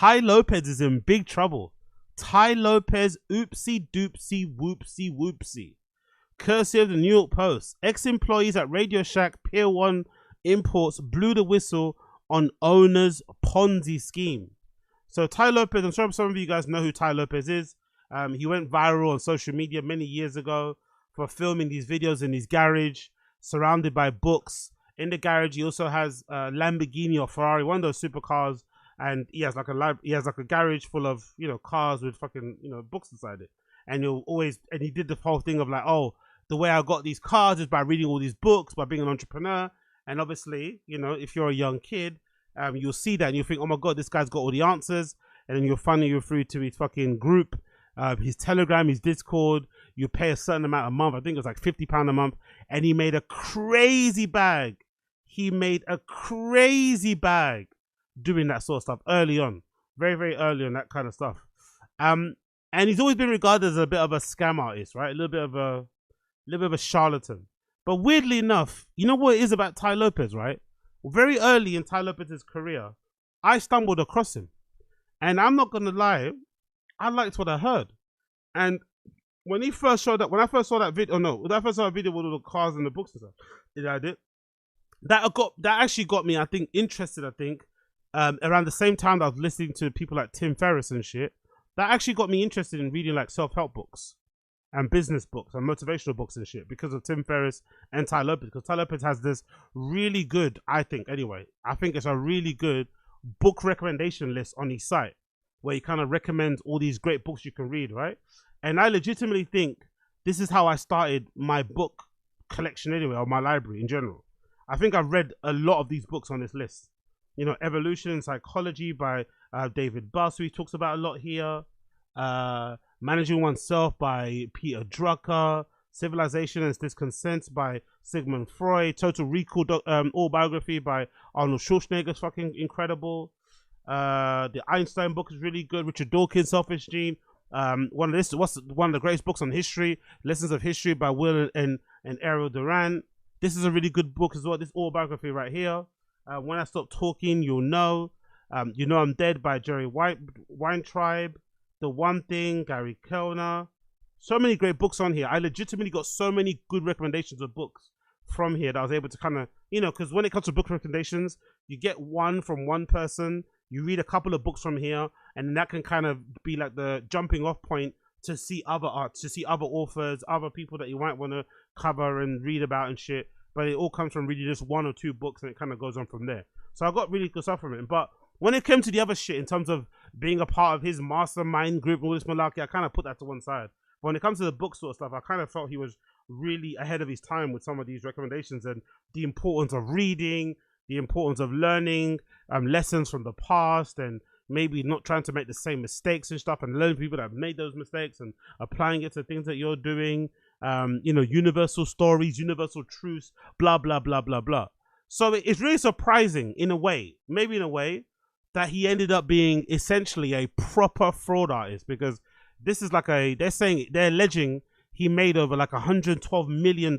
Ty Lopez is in big trouble. Ty Lopez, oopsie doopsie whoopsie whoopsie. Courtesy of the New York Post. Ex-employees at Radio Shack Pier 1 Imports blew the whistle on owner's Ponzi scheme. So Ty Lopez, I'm sure some of you guys know who Ty Lopez is. He went viral on social media many years ago for filming these videos in his garage, surrounded by books. In the garage, he also has a Lamborghini or Ferrari, one of those supercars, and he has like a garage full of cars with fucking books inside it. And he did the whole thing of like, oh, the way I got these cars is by reading all these books, by being an entrepreneur. And obviously, if you're a young kid, you'll see that and you'll think, oh my God, this guy's got all the answers. And then you'll funnel you through to his fucking group, his Telegram, his Discord. You pay a certain amount a month. I think it was like £50 a month. And he made a crazy bag. He made a crazy bag doing that sort of stuff early on. Very, very early on, that kind of stuff. And he's always been regarded as a bit of a scam artist, right? A little bit of a charlatan. But weirdly enough, you know what it is about Ty Lopez, right? Very early in Ty Lopez's career, I stumbled across him. And I'm not going to lie, I liked what I heard. And when he first showed up, when I first saw that video, when I first saw a video with all the cars and the books and stuff, that actually got me, I think, interested, around the same time that I was listening to people like Tim Ferriss and shit. That actually got me interested in reading like self-help books and business books and motivational books and shit because of Tim Ferriss and Ty Lopez. Because Ty Lopez has this really good, I think it's a really good book recommendation list on his site where he kind of recommends all these great books you can read, right? And I legitimately think this is how I started my book collection anyway, or my library in general. I think I've read a lot of these books on this list. Evolution and Psychology by David Buss, who he talks about a lot here. Managing Oneself by Peter Drucker. Civilization and Disconsent by Sigmund Freud. Total Recall autobiography by Arnold Schwarzenegger is fucking incredible. The Einstein book is really good. Richard Dawkins, Selfish Gene. One of the greatest books on history, Lessons of History by Will and Ariel Durant. This is a really good book as well. This autobiography right here. When I Stop Talking, You'll Know. You Know I'm Dead by Jerry Weintraub. The One Thing, Gary Kellner. So many great books on here. I legitimately got so many good recommendations of books from here that I was able to kind of, because when it comes to book recommendations, you get one from one person, you read a couple of books from here, and that can kind of be like the jumping off point to see other art, to see other authors, other people that you might want to cover and read about and shit. But it all comes from reading just one or two books, and it kind of goes on from there. So I got really good stuff from it. But when it came to the other shit, in terms of being a part of his mastermind group and all this malarkey, I kind of put that to one side. But when it comes to the book sort of stuff, I kind of felt he was really ahead of his time with some of these recommendations and the importance of reading, the importance of learning lessons from the past, and maybe not trying to make the same mistakes and stuff, and learning people that have made those mistakes and applying it to things that you're doing. Universal stories, universal truths, blah, blah, blah, blah, blah. So it's really surprising in a way, maybe in a way, that he ended up being essentially a proper fraud artist, because this is like they're alleging he made over like $112 million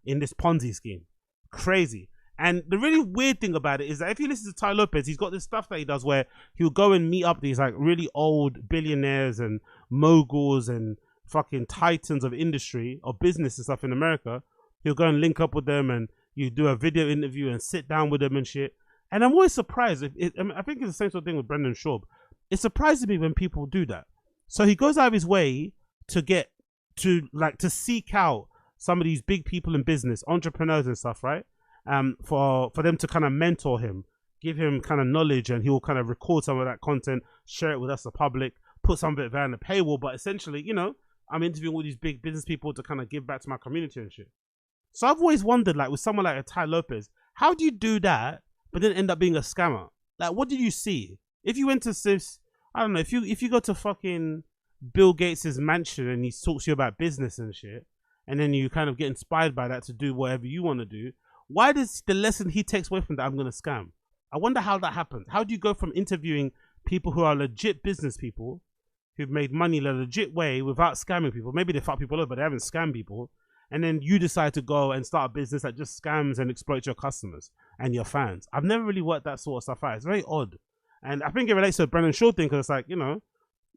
in this Ponzi scheme. Crazy. And the really weird thing about it is that if you listen to Ty Lopez, he's got this stuff that he does where he'll go and meet up these like really old billionaires and moguls and fucking titans of industry or business and stuff in America. He'll go and link up with them, and you do a video interview and sit down with them and shit. And I'm always surprised. I think it's the same sort of thing with Brendan Schaub. It surprises me when people do that. So he goes out of his way to seek out some of these big people in business, entrepreneurs and stuff, right? For them to kind of mentor him, give him kind of knowledge, and he will kind of record some of that content, share it with us, the public, put some of it behind the paywall. But essentially, I'm interviewing all these big business people to kind of give back to my community and shit. So I've always wondered, like with someone like a Ty Lopez, how do you do that but then end up being a scammer? Like, what did you see? If you went to I don't know, if you go to fucking Bill Gates's mansion and he talks to you about business and shit, and then you kind of get inspired by that to do whatever you want to do, why does the lesson he takes away from that, I'm going to scam? I wonder how that happens. How do you go from interviewing people who are legit business people, who've made money in a legit way without scamming people? Maybe they fuck people over, but they haven't scammed people. And then you decide to go and start a business that just scams and exploits your customers and your fans. I've never really worked that sort of stuff out. It's very odd. And I think it relates to the Brendan Shaw thing because it's like, you know,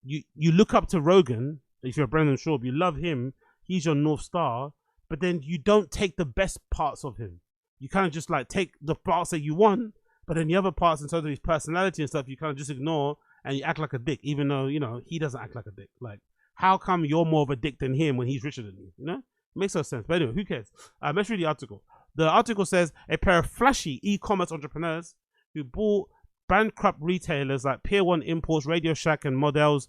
you look up to Rogan. If you're Brendan Shaw, you love him. He's your North Star. But then you don't take the best parts of him. You kind of just like take the parts that you want, but then the other parts in terms of his personality and stuff, you kind of just ignore and you act like a dick, even though, you know, he doesn't act like a dick. Like, how come you're more of a dick than him when he's richer than you? You know? It makes no sense. But anyway, who cares? Let's read the article. The article says a pair of flashy e-commerce entrepreneurs who bought bankrupt retailers like Pier 1 Imports, Radio Shack, and Models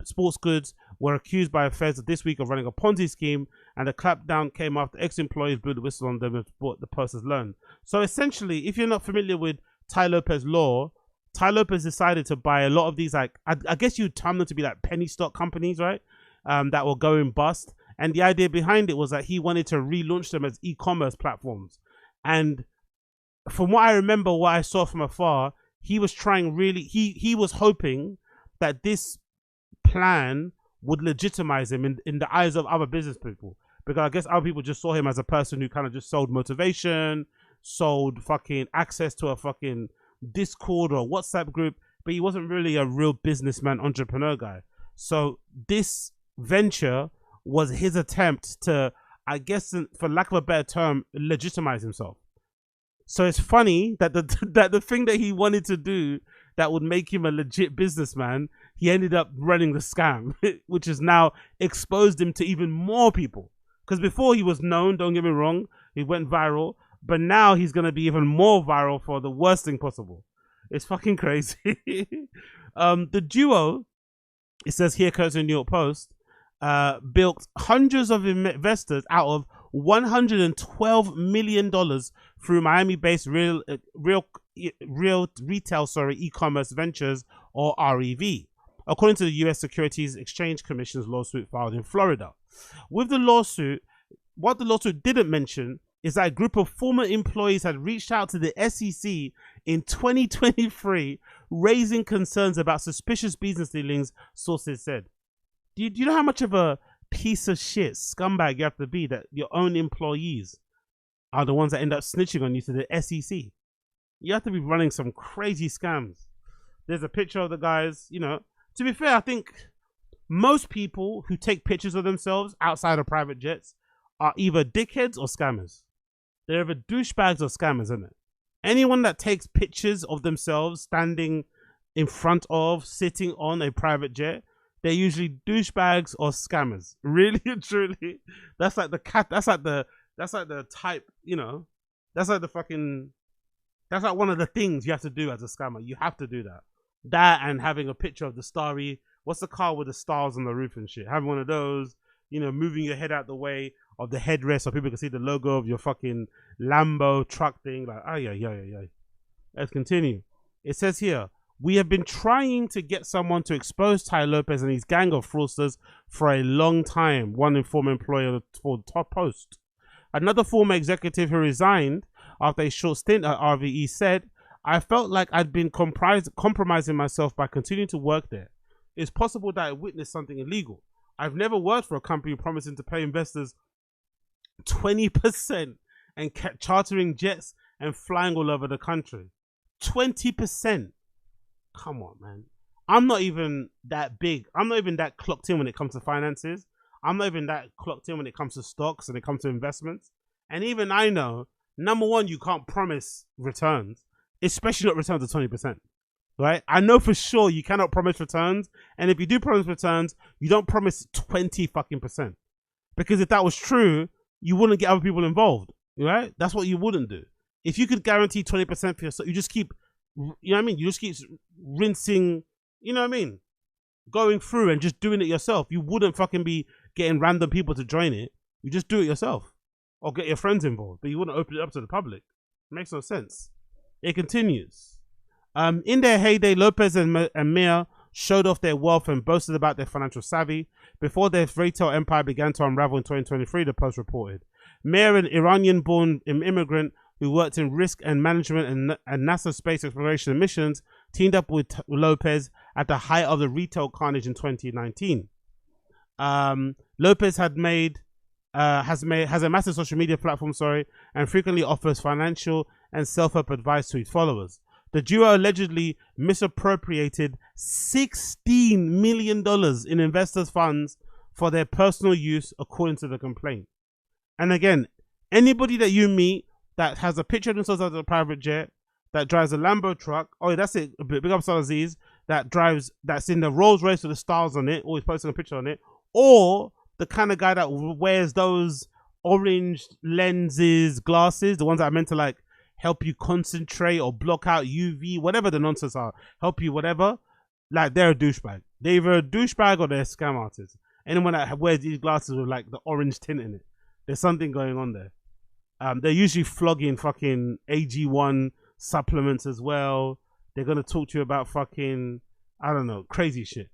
Sports Goods were accused by Feds this week of running a Ponzi scheme, and the clampdown came after ex-employees blew the whistle on them and what the Post has learned. So essentially, if you're not familiar with Tai Lopez law, Tai Lopez decided to buy a lot of these, like, I guess you'd term them to be like penny stock companies, right? That were going bust. And the idea behind it was that he wanted to relaunch them as e-commerce platforms. And from what I remember, what I saw from afar, he was trying really, he was hoping that this plan would legitimize him in the eyes of other business people. Because I guess other people just saw him as a person who kind of just sold motivation, sold fucking access to a fucking Discord or WhatsApp group, but he wasn't really a real businessman, entrepreneur guy. So this venture was his attempt to, I guess, for lack of a better term, legitimize himself. So it's funny that the thing that he wanted to do that would make him a legit businessman, he ended up running the scam, which has now exposed him to even more people. Because before he was known, don't get me wrong, he went viral, but now he's going to be even more viral for the worst thing possible. It's fucking crazy. The duo, it says here, courtesy of the New York Post, built hundreds of investors out of $112 million through Miami-based real retail e-commerce ventures, or REV, according to the U.S. Securities Exchange Commission's lawsuit filed in Florida. With the lawsuit, what the lawsuit didn't mention is that a group of former employees had reached out to the SEC in 2023, raising concerns about suspicious business dealings, sources said. Do you know how much of a piece of shit scumbag you have to be that your own employees are the ones that end up snitching on you to the SEC? You have to be running some crazy scams. There's a picture of the guys, you know. To be fair, I think most people who take pictures of themselves outside of private jets are either dickheads or scammers. They're either douchebags or scammers, isn't it? Anyone that takes pictures of themselves standing in front of, sitting on a private jet, they're usually douchebags or scammers. Really and truly. That's like the cat. That's like the type, you know. That's like the fucking. That's like one of the things you have to do as a scammer. You have to do that. That and having a picture of the starry. What's the car with the stars on the roof and shit? Having one of those. You know, moving your head out the way of the headrest so people can see the logo of your fucking Lambo truck thing. Like, yeah. Let's continue. It says here, we have been trying to get someone to expose Tai Lopez and his gang of fraudsters for a long time, one informer employer for the top post. Another former executive who resigned after a short stint at RVE said, I felt like I'd been compromising myself by continuing to work there. It's possible that I witnessed something illegal. I've never worked for a company promising to pay investors 20% and kept chartering jets and flying all over the country. 20%. Come on, man. I'm not even that big. I'm not even that clocked in when it comes to finances. I'm not even that clocked in when it comes to stocks and it comes to investments. And even I know, number one, you can't promise returns, especially not returns of 20%. Right? I know for sure you cannot promise returns. And if you do promise returns, you don't promise 20 fucking percent. Because if that was true, you wouldn't get other people involved. Right? That's what you wouldn't do. If you could guarantee 20% for yourself, you just keep, you know what I mean? You just keep rinsing, you know what I mean? Going through and just doing it yourself. You wouldn't fucking be getting random people to join it. You just do it yourself. Or get your friends involved. But you wouldn't open it up to the public. It makes no sense. It continues. In their heyday, Lopez and Mir showed off their wealth and boasted about their financial savvy before their retail empire began to unravel in 2023, the Post reported. Mir, an Iranian-born immigrant who worked in risk and management and NASA space exploration missions, teamed up with Lopez at the height of the retail carnage in 2019. Lopez has a massive social media platform, and frequently offers financial and self-help advice to his followers. The duo allegedly misappropriated $16 million in investors' funds for their personal use, according to the complaint. And again, anybody that you meet that has a picture of themselves as a private jet, that drives a Lambo truck, oh, that's it, big up Aziz, that's in the Rolls Royce with the stars on it, always posting a picture on it, or the kind of guy that wears those orange lenses glasses, the ones that are meant to like help you concentrate or block out UV, whatever the nonsense are, help you whatever, like they're a douchebag. They're either a douchebag or they're a scam artist. Anyone that wears these glasses with like the orange tint in it, there's something going on there. They're usually flogging fucking AG1 supplements as well. They're gonna talk to you about fucking, I don't know, crazy shit.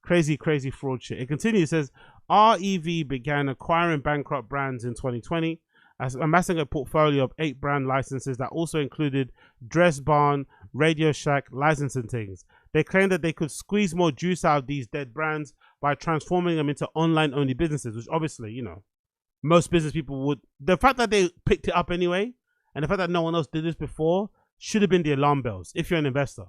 Crazy fraud shit. It continues, it says, REV began acquiring bankrupt brands in 2020, as amassing a portfolio of 8 brand licenses that also included Dress Barn, Radio Shack, licensing things. They claimed that they could squeeze more juice out of these dead brands by transforming them into online-only businesses, which obviously, you know, most business people would. The fact that they picked it up anyway, and the fact that no one else did this before, should have been the alarm bells if you're an investor,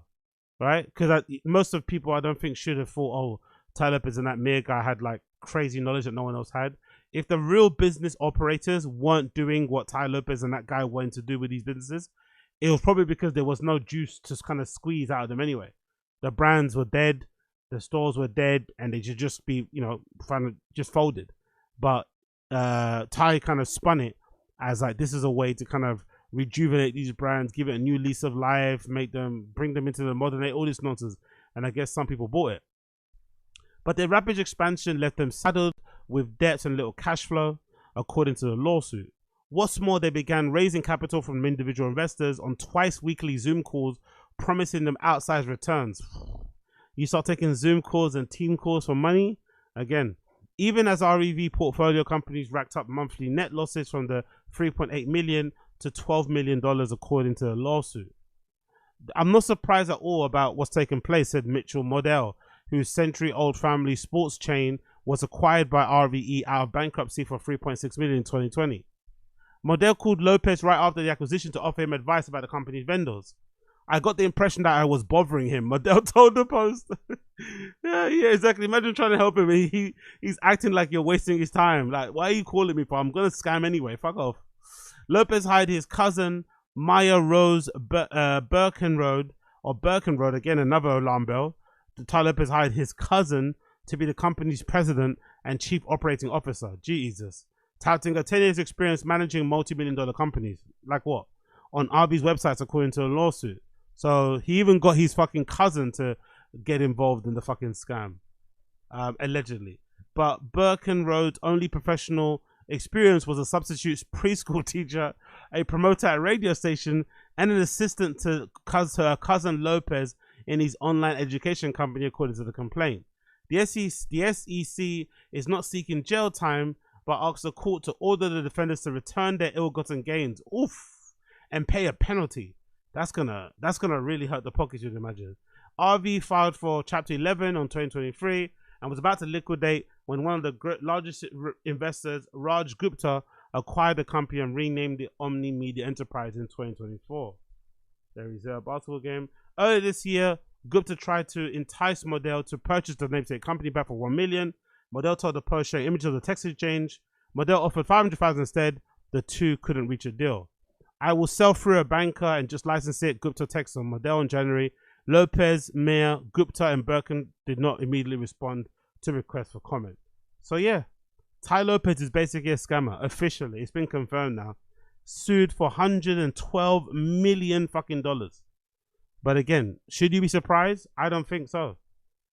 right? Because most of people, I don't think, should have thought, oh, Ty Lopez and that Mir guy had like crazy knowledge that no one else had. If the real business operators weren't doing what Ty Lopez and that guy wanted to do with these businesses, it was probably because there was no juice to kind of squeeze out of them anyway. The brands were dead, the stores were dead, and they should just be, you know, just folded. But Ty kind of spun it as like, this is a way to kind of rejuvenate these brands, give it a new lease of life, bring them into the modern age, all this nonsense. And I guess some people bought it. But their rapid expansion left them saddled with debts and little cash flow, according to the lawsuit. What's more, they began raising capital from individual investors on twice weekly Zoom calls, promising them outsized returns. You start taking Zoom calls and team calls for money? Again, even as REV portfolio companies racked up monthly net losses from the $3.8 million to $12 million, according to the lawsuit. I'm not surprised at all about what's taken place, said Mitchell Modell, whose century-old family sports chain was acquired by RVE out of bankruptcy for $3.6 million in 2020. Modell called Lopez right after the acquisition to offer him advice about the company's vendors. I got the impression that I was bothering him, Modell told the Post. yeah, exactly. Imagine trying to help him. He's acting like you're wasting his time. Like, why are you calling me for? I'm going to scam anyway. Fuck off. Lopez hired his cousin, Maya Rose Birkenroad, again, another alarm bell. Ty Lopez hired his cousin to be the company's president and chief operating officer. Jesus. Touting a 10 years experience managing multi-million-dollar companies. Like what? On RB's websites, according to a lawsuit. So he even got his fucking cousin to get involved in the fucking scam. Allegedly. But Birkenroad's only professional experience was a substitute preschool teacher, a promoter at a radio station, and an assistant to her cousin Lopez in his online education company, according to the complaint. The SEC is not seeking jail time, but asks the court to order the defendants to return their ill-gotten gains, and pay a penalty. That's gonna really hurt the pockets, you'd imagine. RV filed for Chapter 11 on 2023 and was about to liquidate when one of the largest investors, Raj Gupta, acquired the company and renamed it Omni Media Enterprise in 2024. There is a basketball game. Earlier this year, Gupta tried to entice Modell to purchase the namesake company back for $1 million. Modell told the Post, showing images of the text exchange. Modell offered $500,000 instead. The two couldn't reach a deal. I will sell through a banker and just license it, Gupta texted on Modell in January. Lopez, Mayer, Gupta, and Birkin did not immediately respond to requests for comment. So yeah, Ty Lopez is basically a scammer. Officially, it's been confirmed now. Sued for $112 million fucking dollars. But again, should you be surprised? I don't think so.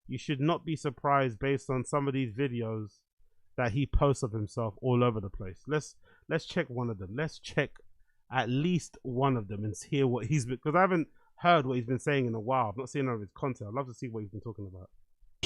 You should not be surprised based on some of these videos that he posts of himself all over the place. Let's check one of them. Let's check at least one of them and hear what he's been, because I haven't heard what he's been saying in a while. I've not seen any of his content. I'd love to see what he's been talking about.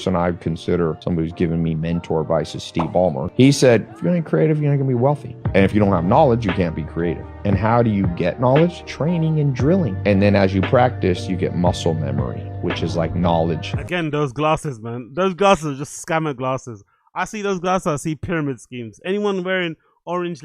And I consider somebody who's given me mentor advice is Steve Ballmer. He said, if you're not creative, you're not going to be wealthy. And if you don't have knowledge, you can't be creative. And how do you get knowledge? Training and drilling. And then as you practice, you get muscle memory, which is like knowledge. Again, those glasses, man. Those glasses are just scammer glasses. I see those glasses, I see pyramid schemes. Anyone wearing orange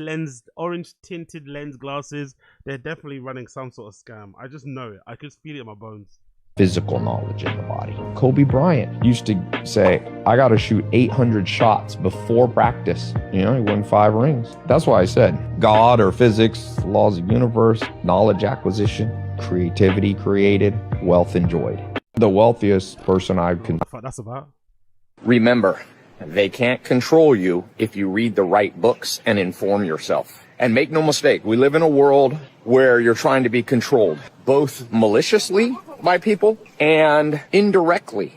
tinted lens glasses. They're definitely running some sort of scam. I just know it. I can feel it in my bones. Physical knowledge in the body. Kobe Bryant used to say, I got to shoot 800 shots before practice. He won 5 rings. That's why I said God or physics, laws of the universe, knowledge acquisition, creativity created, wealth enjoyed. The wealthiest person I can. What that's about. Remember, they can't control you if you read the right books and inform yourself. And make no mistake, we live in a world where you're trying to be controlled, both maliciously by people and indirectly.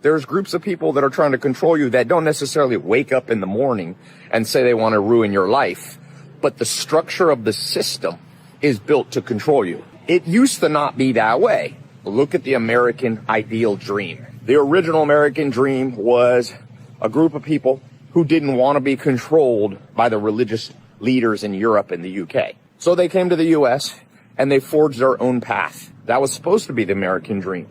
There's groups of people that are trying to control you that don't necessarily wake up in the morning and say they want to ruin your life, but the structure of the system is built to control you. It used to not be that way. Look at the American ideal dream. The original American dream was a group of people who didn't want to be controlled by the religious leaders in Europe and the UK. So they came to the US and they forged their own path. That was supposed to be the American dream.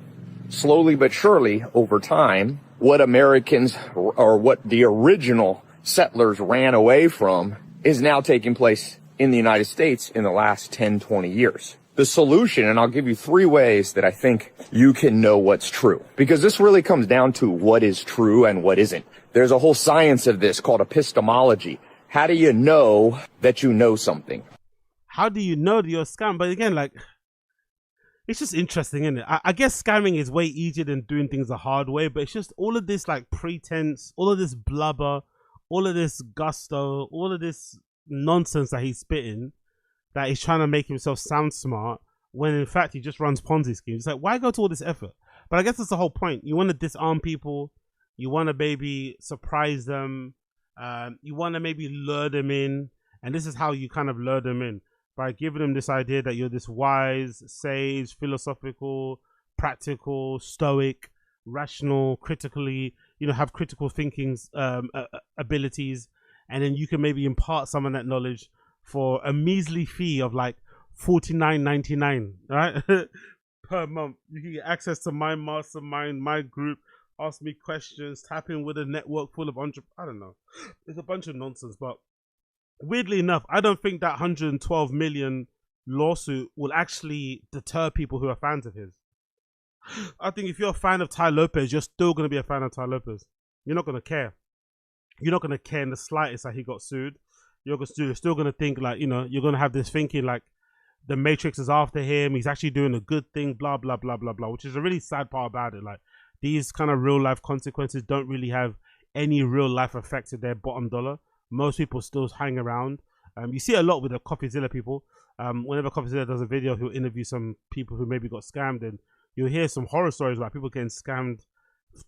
Slowly but surely, over time, what Americans or what the original settlers ran away from is now taking place in the United States in the last 10, 20 years. The solution, and I'll give you 3 ways that I think you can know what's true, because this really comes down to what is true and what isn't. There's a whole science of this called epistemology. How do you know that you know something? How do you know that you're a scam? But again, like, it's just interesting, isn't it? I guess scamming is way easier than doing things the hard way, but it's just all of this like pretense, all of this blubber, all of this gusto, all of this nonsense that he's spitting, that he's trying to make himself sound smart, when in fact he just runs Ponzi schemes. It's like, why go to all this effort? But I guess that's the whole point. You want to disarm people. You want to maybe surprise them. You want to maybe lure them in. And this is how you kind of lure them in. By giving them this idea that you're this wise, sage, philosophical, practical, stoic, rational, critically, have critical thinking abilities. And then you can maybe impart some of that knowledge for a measly fee of like $49.99, right? Per month. You can get access to my mastermind, my group, ask me questions, tap in with a network full of I don't know. It's a bunch of nonsense, but weirdly enough, I don't think that 112 million lawsuit will actually deter people who are fans of his. I think if you're a fan of Tai Lopez, you're still going to be a fan of Tai Lopez. You're not going to care. You're not going to care in the slightest that he got sued. You're still going to think like, you're going to have this thinking like the Matrix is after him. He's actually doing a good thing, blah, blah, blah, blah, blah, which is a really sad part about it. Like, these kind of real life consequences don't really have any real life effect to their bottom dollar. Most people still hang around. You see a lot with the CoffeeZilla people. Whenever CoffeeZilla does a video, he'll interview some people who maybe got scammed, and you'll hear some horror stories about people getting scammed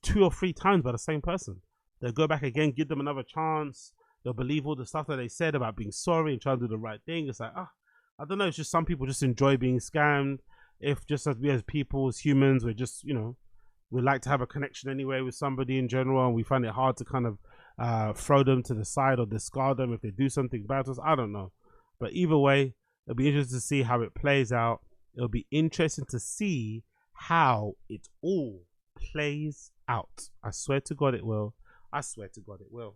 2 or 3 times by the same person. They'll go back again, give them another chance. They'll believe all the stuff that they said about being sorry and trying to do the right thing. It's like, I don't know. It's just some people just enjoy being scammed. If just as we as people, as humans, we're just, we like to have a connection anyway with somebody in general, and we find it hard to kind of throw them to the side or discard them if they do something bad to us. I don't know. But either way, it'll be interesting to see how it plays out. It'll be interesting to see how it all plays out. I swear to God it will. I swear to God it will.